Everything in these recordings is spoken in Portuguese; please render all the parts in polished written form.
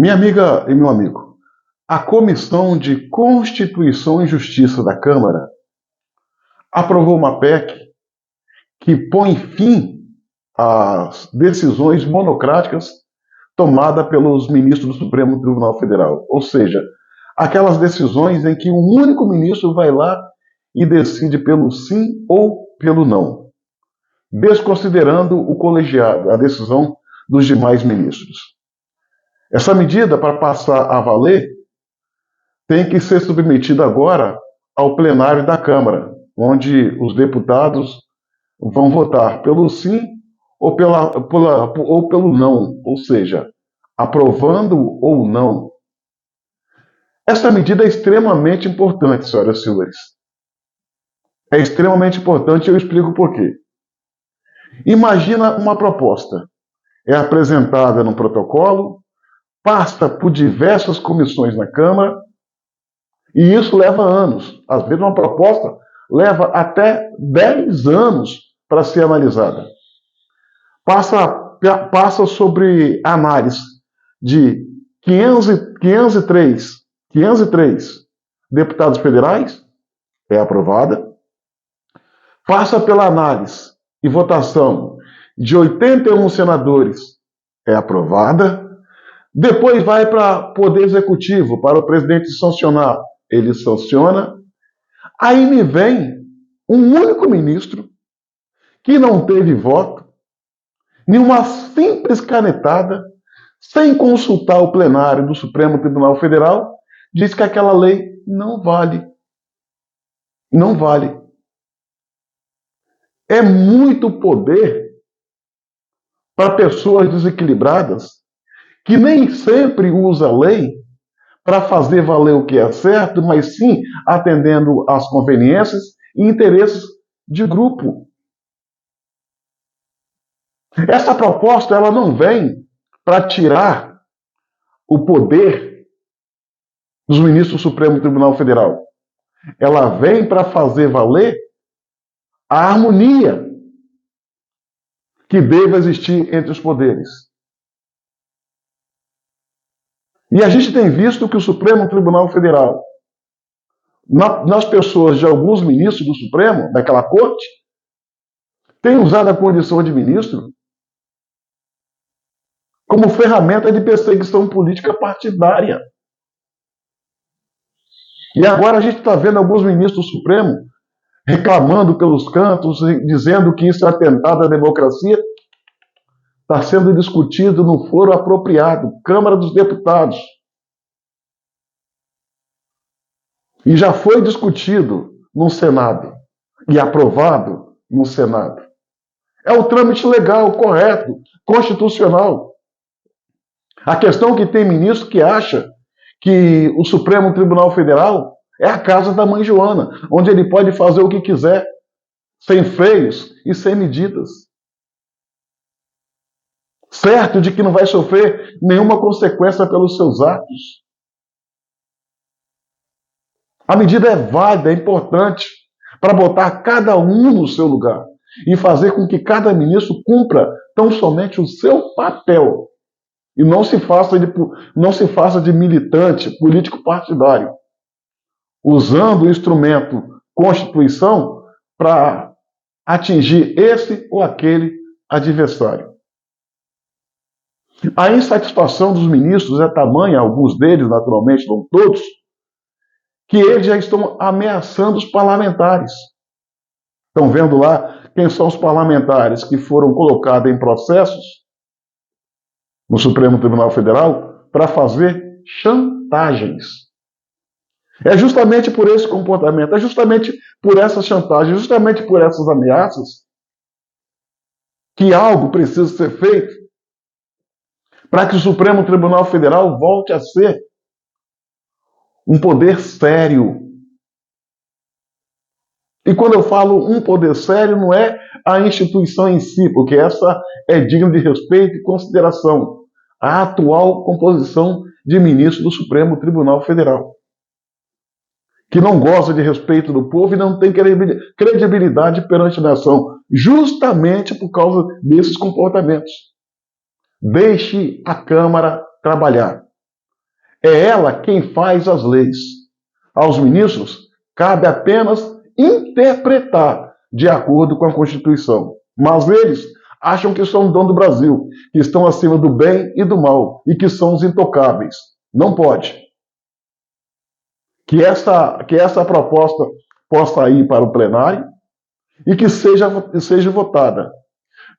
Minha amiga e meu amigo, a Comissão de Constituição e Justiça da Câmara aprovou uma PEC que põe fim às decisões monocráticas tomadas pelos ministros do Supremo Tribunal Federal. Ou seja, aquelas decisões em que um único ministro vai lá e decide pelo sim ou pelo não, desconsiderando o colegiado, a decisão dos demais ministros. Essa medida, para passar a valer, tem que ser submetida agora ao plenário da Câmara, onde os deputados vão votar pelo sim ou pelo não, ou seja, aprovando ou não. Essa medida é extremamente importante, senhoras e senhores. É extremamente importante e eu explico por quê. Imagina uma proposta. É apresentada no protocolo, passa por diversas comissões na Câmara, e isso leva anos. Às vezes uma proposta leva até 10 anos para ser analisada. Passa sobre análise de 503 deputados federais, é aprovada. Passa pela análise e votação de 81 senadores, é aprovada. Depois vai para o Poder Executivo, para o presidente sancionar, ele sanciona. Aí me vem um único ministro que não teve voto, nenhuma simples canetada, sem consultar o plenário do Supremo Tribunal Federal, diz que aquela lei não vale. Não vale. É muito poder para pessoas desequilibradas que nem sempre usa a lei para fazer valer o que é certo, mas sim atendendo às conveniências e interesses de grupo. Essa proposta ela não vem para tirar o poder dos ministros do Supremo Tribunal Federal. Ela vem para fazer valer a harmonia que deve existir entre os poderes. E a gente tem visto que o Supremo Tribunal Federal, nas pessoas de alguns ministros do Supremo, daquela corte, tem usado a condição de ministro como ferramenta de perseguição política partidária. E agora a gente está vendo alguns ministros do Supremo reclamando pelos cantos, dizendo que isso é atentado à democracia. Está sendo discutido no foro apropriado, Câmara dos Deputados. E já foi discutido no Senado e aprovado no Senado. É o trâmite legal, correto, constitucional. A questão é que tem ministro que acha que o Supremo Tribunal Federal é a casa da mãe Joana, onde ele pode fazer o que quiser, sem freios e sem medidas. Certo de que não vai sofrer nenhuma consequência pelos seus atos. A medida é válida, é importante, para botar cada um no seu lugar e fazer com que cada ministro cumpra tão somente o seu papel. E não se faça de militante político partidário, usando o instrumento Constituição para atingir esse ou aquele adversário. A insatisfação dos ministros é tamanha, alguns deles, naturalmente, não todos, que eles já estão ameaçando os parlamentares. Estão vendo lá quem são os parlamentares que foram colocados em processos no Supremo Tribunal Federal para fazer chantagens. É justamente por esse comportamento, é justamente por essa chantagem, justamente por essas ameaças que algo precisa ser feito para que o Supremo Tribunal Federal volte a ser um poder sério. E quando eu falo um poder sério, não é a instituição em si, porque essa é digna de respeito e consideração. A atual composição de ministros do Supremo Tribunal Federal, que não goza de respeito do povo e não tem credibilidade perante a nação, justamente por causa desses comportamentos. Deixe a Câmara trabalhar. É ela quem faz as leis. Aos ministros cabe apenas interpretar de acordo com a Constituição. Mas eles acham que são dono do Brasil, que estão acima do bem e do mal e que são os intocáveis. Não pode. Que essa proposta possa ir para o plenário e que seja votada.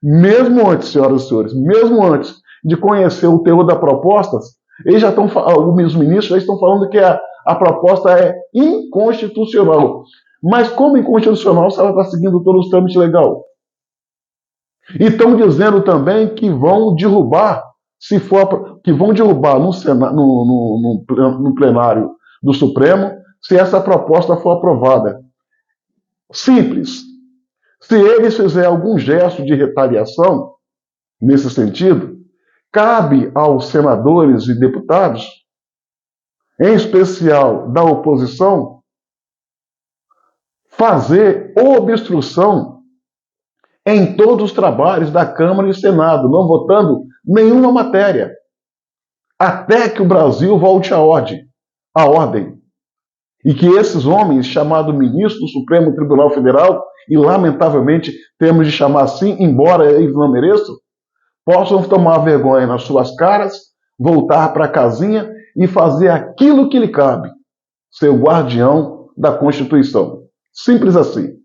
Mesmo antes, senhoras e senhores, mesmo antes de conhecer o teor da proposta, os ministros já estão falando que a proposta é inconstitucional. Mas como inconstitucional se ela está seguindo todos os trâmites legais? E estão dizendo também que vão derrubar, que vão derrubar no plenário do Supremo se essa proposta for aprovada. Simples. Se eles fizerem algum gesto de retaliação nesse sentido, cabe aos senadores e deputados, em especial da oposição, fazer obstrução em todos os trabalhos da Câmara e Senado, não votando nenhuma matéria, até que o Brasil volte à ordem. E que esses homens, chamados ministros do Supremo Tribunal Federal, e lamentavelmente temos de chamar assim, embora eles não mereçam, possam tomar vergonha nas suas caras, voltar para a casinha e fazer aquilo que lhe cabe, ser o guardião da Constituição. Simples assim.